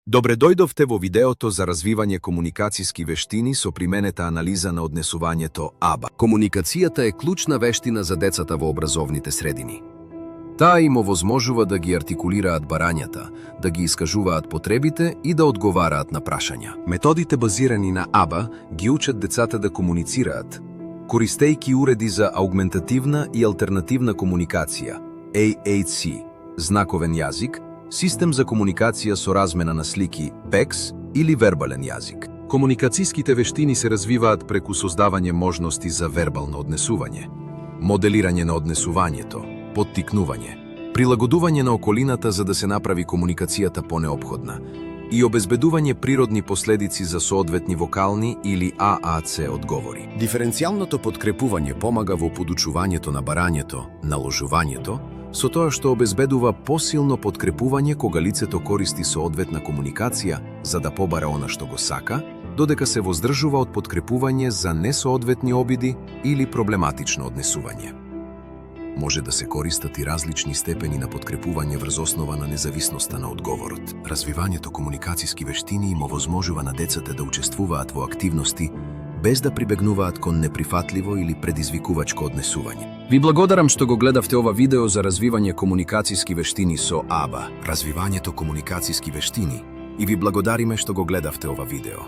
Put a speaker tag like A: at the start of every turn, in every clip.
A: Добре дојдовте во видеото за развивање комуникацијски вештини со применета анализа на однесувањето АБА.
B: Комуникацијата е клучна вештина за децата во образовните средини. Таа им овозможува да ги артикулираат барањата, да ги искажуваат потребите и да одговараат на прашања.
A: Методите базирани на АБА ги учат децата да комуницираат, користејќи уреди за аугментативна и алтернативна комуникација, AAC, знаковен јазик, систем за комуникација со размена на слики, PEX или вербален јазик. Комуникацијските вештини се развиваат преку создавање можности за вербално однесување, моделирање на однесувањето, поттикнување, прилагодување на околината за да се направи комуникацијата понеопходна и обезбедување природни последици за соодветни вокални или ААЦ одговори.
B: Диференцијалното подкрепување помага во подучувањето на барањето, наложувањето, со тоа што обезбедува посилно подкрепување кога лицето користи соодветна комуникација за да побара она што го сака, додека се воздржува од подкрепување за несоодветни обиди или проблематично однесување. Може да се користат и различни степени на подкрепување врз основа на независноста на одговорот. Развивањето комуникацијски вештини им овозможува на децата да учествуваат во активности без да прибегнуваат кон неприфатливо или предизвикувачко однесување.
C: Ви благодарам што го гледавте ова видео за развивање комуникацијски вештини со АБА.
B: Развивањето комуникацијски вештини и ви благодариме што го гледавте ова видео.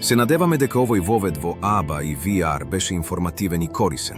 A: Се надеваме дека овој вовед во АБА и VR беше информативен и корисен.